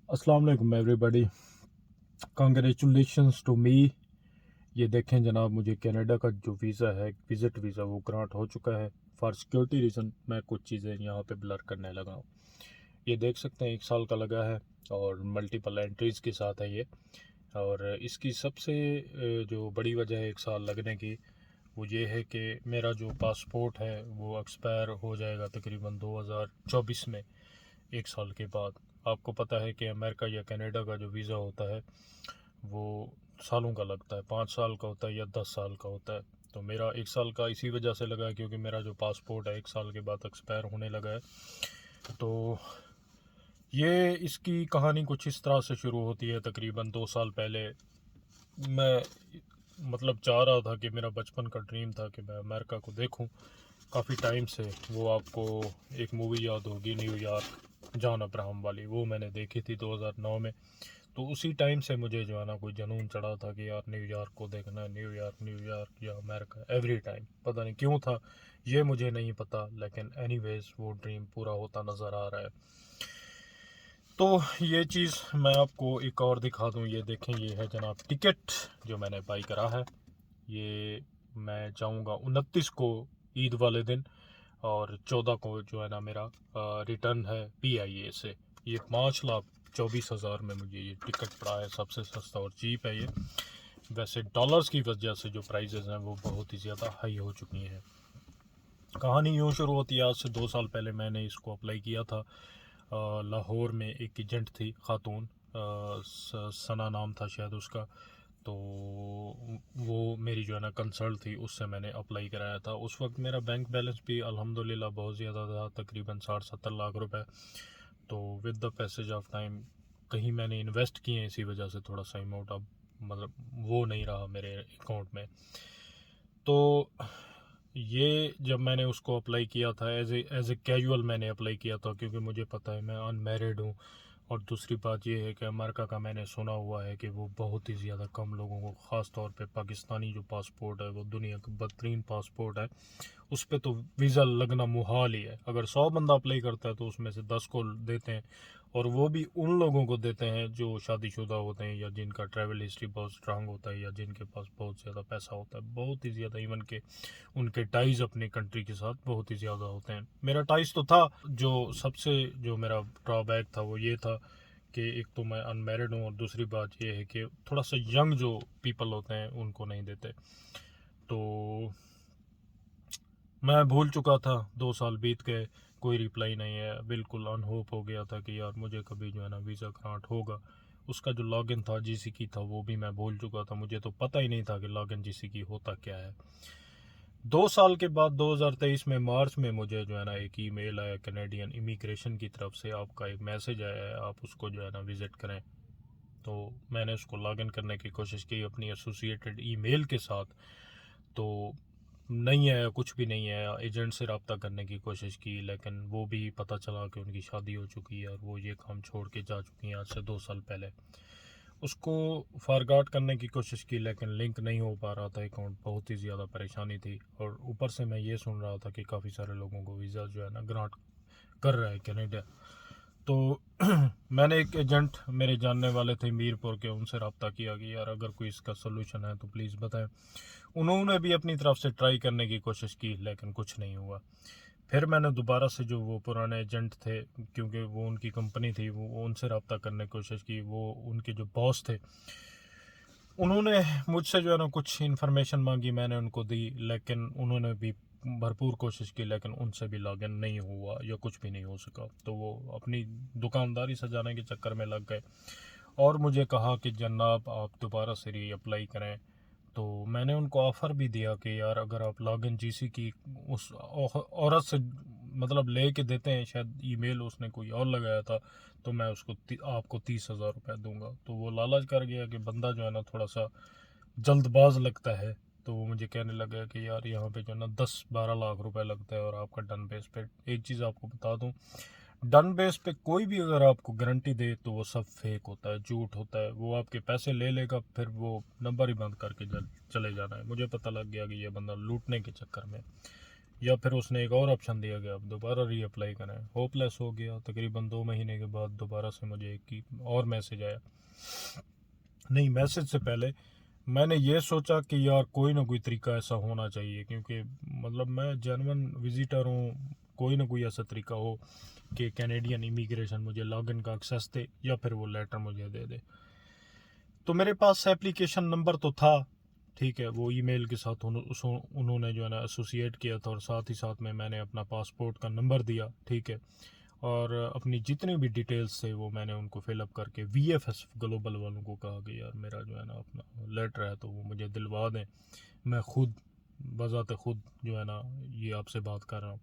अस्सलाम वालेकुम everybody. Congratulations to me. ये देखें जनाब, मुझे कनाडा का जो वीज़ा है, विज़िट वीज़ा, वो ग्रांट हो चुका है। फॉर सिक्योरिटी रीज़न मैं कुछ चीज़ें यहाँ पे ब्लर करने लगा हूँ। ये देख सकते हैं 1 साल का लगा है और मल्टीपल एंट्रीज़ के साथ है ये। और इसकी सबसे जो बड़ी वजह है 1 साल लगने की, वो ये है कि मेरा जो पासपोर्ट है वो एक्सपायर हो जाएगा तकरीबन 2024 में, 1 साल के बाद। आपको पता है कि अमेरिका या कनाडा का जो वीज़ा होता है वो सालों का लगता है, 5 साल का होता है या 10 साल का होता है। तो मेरा 1 साल का इसी वजह से लगा है क्योंकि मेरा जो पासपोर्ट है 1 साल के बाद एक्सपायर होने लगा है। तो ये इसकी कहानी कुछ इस तरह से शुरू होती है। तकरीबन 2 साल पहले मैं मतलब चाह रहा था कि मेरा बचपन का ड्रीम था कि मैं अमेरिका को देखूं काफ़ी टाइम से। वो आपको एक मूवी याद होगी, न्यूयॉर्क, जॉन अब्राहम वाली, वो मैंने देखी थी 2009 में। तो उसी टाइम से मुझे जो है ना कोई जुनून चढ़ा था कि यार न्यूयॉर्क को देखना है, न्यूयॉर्क न्यूयॉर्क या अमेरिका, एवरी टाइम। पता नहीं क्यों था, ये मुझे नहीं पता, लेकिन एनीवेज वो ड्रीम पूरा होता नज़र आ रहा है। तो ये चीज़ मैं आपको एक और दिखा दूँ। ये देखें, ये है जनाब टिकट जो मैंने बाई करा है। ये मैं जाऊँगा 29 को, ईद वाले दिन, और 14 को जो है ना मेरा रिटर्न है PIA से। ये 5,24,000 में मुझे ये टिकट पड़ा है। सबसे सस्ता और चीप है ये। वैसे डॉलर्स की वजह से जो प्राइजेज़ हैं वो बहुत ही ज़्यादा हाई हो चुकी हैं। कहानी यूँ शुरू होती है, आज से 2 साल पहले मैंने इसको अप्लाई किया था। लाहौर में एक एजेंट थी खातून, सना नाम था शायद उसका। तो वो मेरी जो है ना कंसल्ट थी, उससे मैंने अप्लाई कराया था। उस वक्त मेरा बैंक बैलेंस भी अल्हम्दुलिल्लाह बहुत ज़्यादा था, तकरीबन 60-70 लाख रुपए। तो with the passage of time कहीं मैंने इन्वेस्ट किए हैं, इसी वजह से थोड़ा सा अमाउंट अब मतलब वो नहीं रहा मेरे अकाउंट में। तो ये जब मैंने उसको अप्लाई किया था, एज ए कैजुअल मैंने अप्लाई किया था, क्योंकि मुझे पता है मैं अनमेरिड हूँ। और दूसरी बात ये है कि अमेरिका का मैंने सुना हुआ है कि वो बहुत ही ज़्यादा कम लोगों को, ख़ास तौर पे पाकिस्तानी जो पासपोर्ट है वो दुनिया का बदतरीन पासपोर्ट है। उस पर तो वीज़ा लगना मुहाल ही है। अगर 100 बंदा अप्लाई करता है तो उसमें से 10 को देते हैं, और वो भी उन लोगों को देते हैं जो शादीशुदा होते हैं या जिनका ट्रैवल हिस्ट्री बहुत स्ट्रांग होता है या जिनके पास बहुत ज़्यादा पैसा होता है, बहुत ही ज़्यादा। इवन के उनके टाइज अपनी कंट्री के साथ बहुत ही ज़्यादा होते हैं। मेरा टाइज तो था, जो सबसे जो मेरा ड्रॉबैक था वो ये था कि एक तो मैं अनमेरिड हूँ, और दूसरी बात ये है कि थोड़ा सा यंग जो पीपल होते हैं उनको नहीं देते। तो मैं भूल चुका था, 2 साल बीत गए, कोई रिप्लाई नहीं है। बिल्कुल अनहोप हो गया था कि यार मुझे कभी जो है ना वीज़ा ग्रांट होगा। उसका जो लॉगिन था GCK था, वो भी मैं भूल चुका था। मुझे तो पता ही नहीं था कि लॉगिन GCK होता क्या है। 2 साल के बाद 2023 में मार्च में मुझे जो है ना एक ईमेल आया कैनेडियन इमिग्रेशन की तरफ से, आपका एक मैसेज आया है, आप उसको जो है ना विज़िट करें। तो मैंने उसको लॉगिन करने की कोशिश की अपनी एसोसिएटेड ईमेल के साथ। तो नहीं आया, कुछ भी नहीं आया। एजेंट से रब्ता करने की कोशिश की, लेकिन वो भी पता चला कि उनकी शादी हो चुकी है और वो ये काम छोड़ के जा चुकी हैं आज से 2 साल पहले। उसको फॉरगॉट करने की कोशिश की, लेकिन लिंक नहीं हो पा रहा था अकाउंट। बहुत ही ज़्यादा परेशानी थी, और ऊपर से मैं ये सुन रहा था कि काफ़ी सारे लोगों को वीज़ा जो है ना ग्रांट कर रहा है कनाडा। तो मैंने एक एजेंट मेरे जानने वाले थे मीरपुर के, उनसे रब्ता किया कि यार अगर कोई इसका सोल्यूशन है तो प्लीज़ बताएं। उन्होंने भी अपनी तरफ से ट्राई करने की कोशिश की, लेकिन कुछ नहीं हुआ। फिर मैंने दोबारा से जो वो पुराने एजेंट थे, क्योंकि वो उनकी कंपनी थी, वो उनसे रब्ता करने की कोशिश की। वो उनके जो बॉस थे, उन्होंने मुझसे जो है ना कुछ इन्फॉर्मेशन मांगी, मैंने उनको दी, लेकिन उन्होंने भी भरपूर कोशिश की, लेकिन उनसे भी लॉगिन नहीं हुआ या कुछ भी नहीं हो सका। तो वो अपनी दुकानदारी सजाने के चक्कर में लग गए, और मुझे कहा कि जनाब आप दोबारा से री अप्लाई करें। तो मैंने उनको ऑफ़र भी दिया कि यार अगर आप लॉगिन GCK उस औरत से मतलब ले के देते हैं, शायद ईमेल उसने कोई और लगाया था, तो मैं उसको आपको 30,000 रुपये दूंगा। तो वो लालच कर गया कि बंदा जो है ना थोड़ा सा जल्दबाज लगता है। तो वो मुझे कहने लगा कि यार यहाँ पे जो है ना 10-12 लाख रुपए लगता है, और आपका डन बेस पे। एक चीज़ आपको बता दूँ, डन बेस पे कोई भी अगर आपको गारंटी दे तो वो सब फेक होता है, झूठ होता है। वो आपके पैसे ले लेगा, फिर वो नंबर ही बंद करके चले जाना है। मुझे पता लग गया कि ये बंदा लूटने के चक्कर में या फिर उसने एक और ऑप्शन दिया कि आप दोबारा रीअप्लाई करें। होपलेस हो गया। तकरीबन 2 महीने के बाद दोबारा से मुझे एक और मैसेज आया। नहीं, मैसेज से पहले मैंने ये सोचा कि यार कोई ना कोई तरीका ऐसा होना चाहिए, क्योंकि मतलब मैं जेन्युइन विजिटर हूँ। कोई ना कोई ऐसा तरीका हो कि कैनेडियन इमिग्रेशन मुझे लॉगिन का एक्सेस दे या फिर वो लेटर मुझे दे दे। तो मेरे पास एप्लीकेशन नंबर तो था, ठीक है, वो ईमेल के साथ उन्होंने जो है ना एसोसिएट किया था, और साथ ही साथ में मैंने अपना पासपोर्ट का नंबर दिया, ठीक है, और अपनी जितनी भी डिटेल्स थे वो मैंने उनको फिलअप करके वीएफएस ग्लोबल वालों को कहा कि यार मेरा जो है ना अपना लेटर है तो वो मुझे दिलवा दें। मैं खुद बज़ाते खुद जो है ना ये आपसे बात कर रहा हूँ।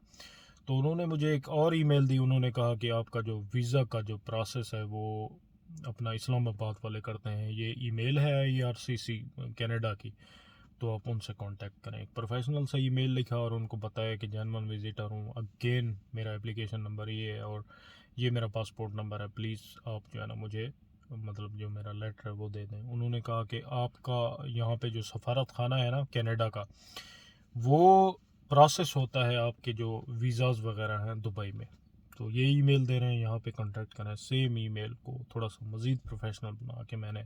तो उन्होंने मुझे एक और ईमेल दी। उन्होंने कहा कि आपका जो वीज़ा का जो प्रोसेस है वो अपना इस्लामाबाद वाले करते हैं। ये ईमेल है IRCC कनाडा की, तो आप उनसे कांटेक्ट करें। एक प्रोफेशनल सा ईमेल लिखा और उनको बताया कि जेन्युइन विजिटर हूँ, अगेन मेरा एप्लीकेशन नंबर ये है और ये मेरा पासपोर्ट नंबर है, प्लीज़ आप जो है ना मुझे मतलब जो मेरा लेटर है वो दे दें। उन्होंने कहा कि आपका यहाँ पे जो सफारत खाना है ना कनाडा का, वो प्रोसेस होता है आपके जो वीज़ाज़ वगैरह हैं दुबई में। तो ये ईमेल दे रहे हैं, यहाँ पे कांटेक्ट करें। सेम ईमेल को थोड़ा सा मज़ीद प्रोफेशनल बना के मैंने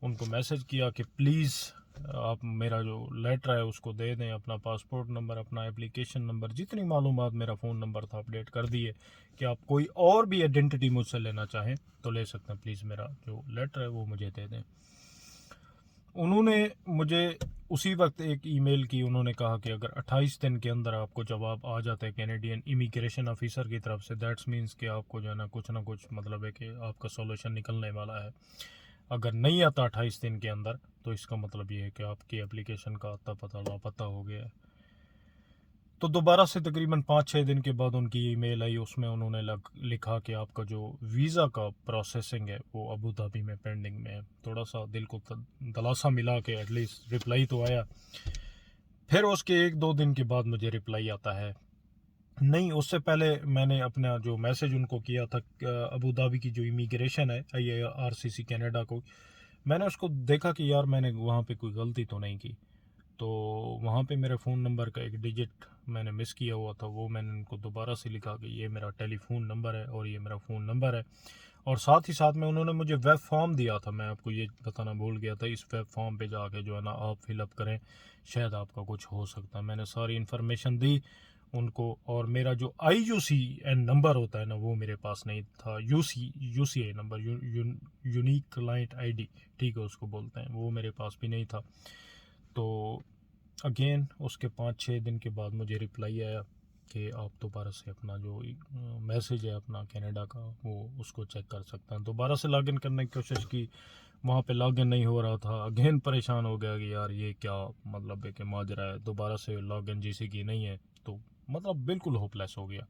उनको मैसेज किया कि प्लीज़ आप मेरा जो लेटर है उसको दे दें, अपना पासपोर्ट नंबर, अपना एप्लीकेशन नंबर, जितनी मालूमात, मेरा फ़ोन नंबर था अपडेट कर दिए कि आप कोई और भी आइडेंटिटी मुझसे लेना चाहें तो ले सकते हैं, प्लीज़ मेरा जो लेटर है वो मुझे दे दें। उन्होंने मुझे उसी वक्त एक ईमेल की। उन्होंने कहा कि अगर 28 दिन के अंदर आपको जवाब आ जाता है कैनेडियन इमिग्रेशन ऑफिसर की तरफ से, दैट्स मीन्स कि आपको जो है ना कुछ मतलब है कि आपका सॉल्यूशन निकलने वाला है। अगर नहीं आता 28 दिन के अंदर तो इसका मतलब ये है कि आपकी एप्लीकेशन का आता पता लापता हो गया है। तो दोबारा से तकरीबन 5-6 दिन के बाद उनकी ईमेल आई। उसमें उन्होंने लिखा कि आपका जो वीज़ा का प्रोसेसिंग है वो अबू धाबी में पेंडिंग में है। थोड़ा सा दिल को दलासा मिला कि एटलीस्ट रिप्लाई तो आया। फिर उसके 1-2 दिन के बाद मुझे रिप्लाई आता है। नहीं, उससे पहले मैंने अपना जो मैसेज उनको किया था अबू धाबी की जो इमिग्रेशन है IRCC कनाडा को, मैंने उसको देखा कि यार मैंने वहाँ पे कोई गलती तो नहीं की। तो वहाँ पे मेरे फ़ोन नंबर का एक डिजिट मैंने मिस किया हुआ था, वो मैंने उनको दोबारा से लिखा कि ये मेरा टेलीफोन नंबर है और ये मेरा फ़ोन नंबर है। और साथ ही साथ में उन्होंने मुझे वेब फॉर्म दिया था, मैं आपको ये बताना भूल गया था। इस वेब फॉर्म पे जाके जो है ना आप फिलअप करें, शायद आपका कुछ हो सकता है। मैंने सारी इन्फॉर्मेशन दी उनको, और मेरा जो IUCN नंबर होता है ना वो मेरे पास नहीं था। UCI number, unique client ID, ठीक है, उसको बोलते हैं, वो मेरे पास भी नहीं था। तो अगेन उसके 5-6 दिन के बाद मुझे रिप्लाई आया कि आप दोबारा से अपना जो मैसेज है अपना कनाडा का वो उसको चेक कर सकते हैं। दोबारा से लॉगिन करने की कोशिश की, वहाँ पे लॉगिन नहीं हो रहा था। अगेन परेशान हो गया कि यार ये क्या मतलब है कि माजरा है, दोबारा से लॉगिन जिसे की नहीं है, तो मतलब बिल्कुल होपलेस हो गया।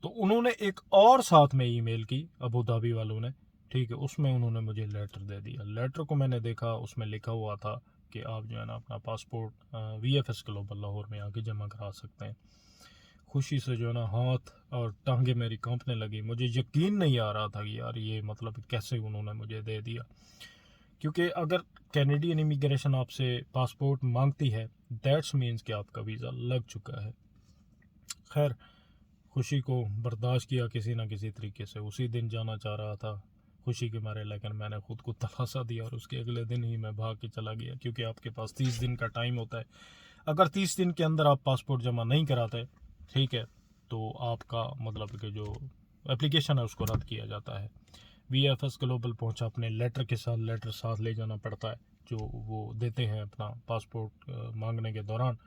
तो उन्होंने एक और साथ में ईमेल की अबू धाबी वालों ने, ठीक है, उसमें उन्होंने मुझे लेटर दे दिया। लेटर को मैंने देखा, उसमें लिखा हुआ था कि आप जो है ना अपना पासपोर्ट VFS ग्लोबल लाहौर में आके जमा करा सकते हैं। खुशी से जो है ना हाथ और टांगे मेरी कांपने लगी। मुझे यकीन नहीं आ रहा था कि यार ये मतलब कैसे उन्होंने मुझे दे दिया, क्योंकि अगर कैनेडियन इमिग्रेशन आपसे पासपोर्ट मांगती है दैट्स मीन्स कि आपका वीज़ा लग चुका है। खैर, खुशी को बर्दाश्त किया किसी ना किसी तरीके से। उसी दिन जाना चाह रहा था खुशी के मारे, लेकिन मैंने खुद को तलाशा दिया और उसके अगले दिन ही मैं भाग के चला गया, क्योंकि आपके पास 30 दिन का टाइम होता है। अगर 30 दिन के अंदर आप पासपोर्ट जमा नहीं कराते, ठीक है, तो आपका मतलब कि जो एप्लीकेशन है उसको रद्द किया जाता है। VFS ग्लोबल पहुंचा अपने लेटर के साथ, लेटर साथ ले जाना पड़ता है जो वो देते हैं अपना पासपोर्ट मांगने के दौरान।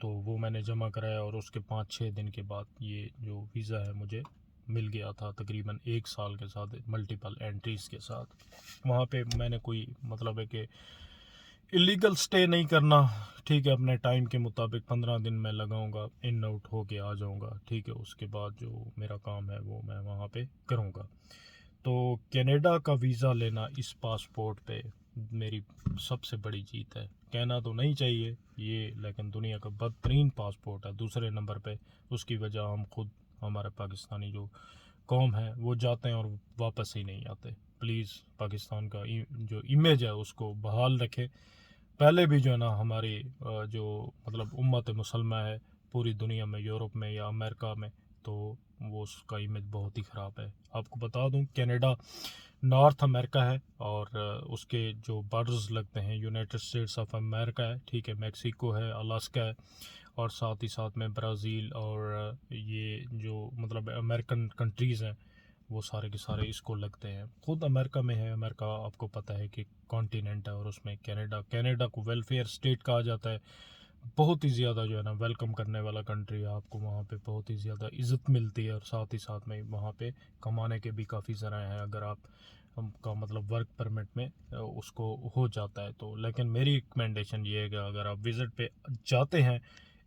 तो वो मैंने जमा कराया और उसके 5-6 दिन के बाद ये जो वीज़ा है मुझे मिल गया था, तकरीबन 1 साल के साथ, मल्टीपल एंट्रीज़ के साथ। वहाँ पे मैंने कोई मतलब है कि इलीगल स्टे नहीं करना, ठीक है, अपने टाइम के मुताबिक 15 दिन मैं लगाऊंगा, इन आउट हो के आ जाऊंगा, ठीक है, उसके बाद जो मेरा काम है वो मैं वहाँ पे करूँगा। तो कनाडा का वीज़ा लेना इस पासपोर्ट पे मेरी सबसे बड़ी जीत है। कहना तो नहीं चाहिए ये, लेकिन दुनिया का बदतरीन पासपोर्ट है दूसरे नंबर पे। उसकी वजह हम खुद, हमारे पाकिस्तानी जो कौम है वो जाते हैं और वापस ही नहीं आते। प्लीज़ पाकिस्तान का जो इमेज है उसको बहाल रखें। पहले भी जो है ना हमारी जो मतलब उम्मत मुसलमा है पूरी दुनिया में, यूरोप में या अमेरिका में, तो वो उसका इमेज बहुत ही ख़राब है। आपको बता दूं कनाडा नॉर्थ अमेरिका है और उसके जो बॉर्डर्स लगते हैं यूनाइटेड स्टेट्स ऑफ अमेरिका है, ठीक है, मेक्सिको है, अलास्का है, और साथ ही साथ में ब्राज़ील और ये जो मतलब अमेरिकन कंट्रीज़ हैं वो सारे के सारे इसको लगते हैं। खुद अमेरिका में है, अमेरिका आपको पता है कि कॉन्टिनेंट है, और उसमें कनाडा को वेलफेयर स्टेट कहा जाता है। बहुत ही ज़्यादा जो है ना वेलकम करने वाला कंट्री है, आपको वहाँ पे बहुत ही ज़्यादा इज़्ज़त मिलती है, और साथ ही साथ में वहाँ पे कमाने के भी काफ़ी ज़रा हैं अगर आप का मतलब वर्क परमिट में उसको हो जाता है तो। लेकिन मेरी रिकमेंडेशन ये है कि अगर आप विज़िट पे जाते हैं,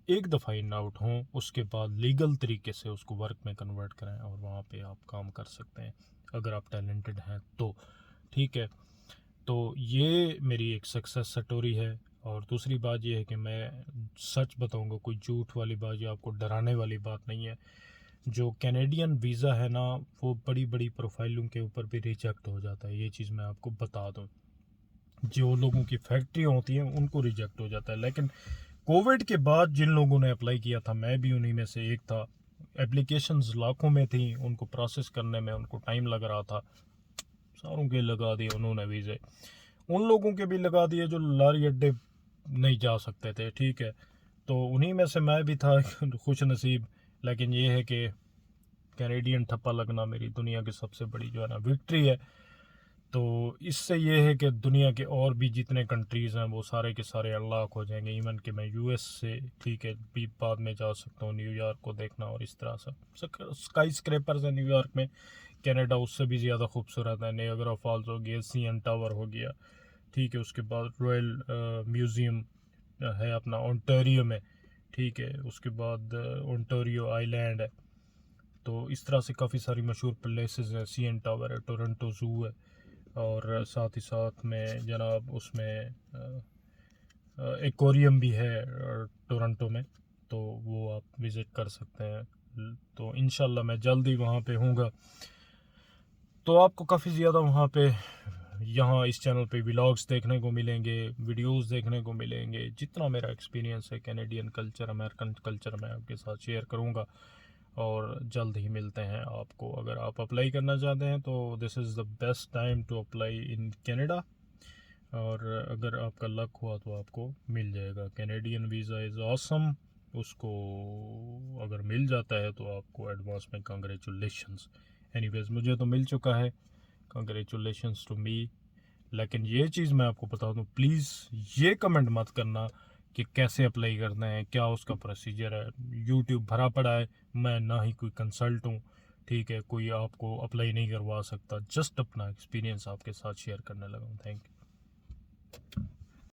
एक दफ़ा इन आउट हों, उसके बाद लीगल तरीके से उसको वर्क में कन्वर्ट करें और वहाँ पे आप काम कर सकते हैं अगर आप टैलेंटेड हैं तो, ठीक है। तो ये मेरी एक सक्सेस स्टोरी है। और दूसरी बात ये है कि मैं सच बताऊंगा, कोई झूठ वाली बात या आपको डराने वाली बात नहीं है। जो कैनेडियन वीज़ा है ना, वो बड़ी बड़ी प्रोफाइलों के ऊपर भी रिजेक्ट हो जाता है, ये चीज़ मैं आपको बता दूं। जो लोगों की फैक्ट्री होती हैं उनको रिजेक्ट हो जाता है, लेकिन कोविड के बाद जिन लोगों ने अप्लाई किया था, मैं भी उन्हीं में से एक था, एप्लीकेशंस लाखों में थी, उनको प्रोसेस करने में उनको टाइम लग रहा था, सारों के लगा दिए उन्होंने वीज़े। उन लोगों के भी लगा दिए जो लारी अड्डे नहीं जा सकते थे, ठीक है। तो उन्हीं में से मैं भी था खुश नसीब। लेकिन ये है कि कैनेडियन ठप्पा लगना मेरी दुनिया की सबसे बड़ी जो है ना विक्ट्री है। तो इससे ये है कि दुनिया के और भी जितने कंट्रीज़ हैं वो सारे के सारे अनलॉक हो जाएंगे। इवन कि मैं यूएस से, ठीक है, भी बाद में जा सकता हूँ न्यूयॉर्क को देखना, और इस तरह से स्काई स्क्रैपर्स है न्यूयॉर्क में। कनाडा उससे भी ज़्यादा खूबसूरत है, नियाग्रा फॉल्स हो गया, सीएन टावर हो गया, ठीक है। उसके बाद रॉयल म्यूज़ियम है अपना ओंटारियो में, ठीक है। उसके बाद ओंटारियो आइलैंड है। तो इस तरह से काफ़ी सारी मशहूर प्लेसेस हैं, सीएन टावर है, टोरंटो ज़ू है, और साथ ही साथ में जनाब उसमें एक्वेरियम भी है टोरंटो में, तो वो आप विज़िट कर सकते हैं। तो इंशाल्लाह मैं जल्द ही वहाँ पे हूँगा। तो आपको काफ़ी ज़्यादा वहाँ पे यहाँ इस चैनल पे व्लॉग्स देखने को मिलेंगे, वीडियोस देखने को मिलेंगे। जितना मेरा एक्सपीरियंस है कैनेडियन कल्चर, अमेरिकन कल्चर, मैं आपके साथ शेयर करूँगा, और जल्द ही मिलते हैं आपको। अगर आप अप्लाई करना चाहते हैं तो this is the best time to apply in Canada, और अगर आपका लक हुआ तो आपको मिल जाएगा। Canadian visa is awesome. उसको अगर मिल जाता है तो आपको एडवांस में कंग्रेचुलेशंस। एनीवेज मुझे तो मिल चुका है, कंग्रेचुलेशंस टू मी। लेकिन ये चीज़ मैं आपको बता दूं, प्लीज़ ये कमेंट मत करना कि कैसे अप्लाई करना है, क्या उसका प्रोसीजर है। यूट्यूब भरा पड़ा है, मैं ना ही कोई कंसल्ट हूँ, ठीक है, कोई आपको अप्लाई नहीं करवा सकता। जस्ट अपना एक्सपीरियंस आपके साथ शेयर करने लगा हूँ। Thank you.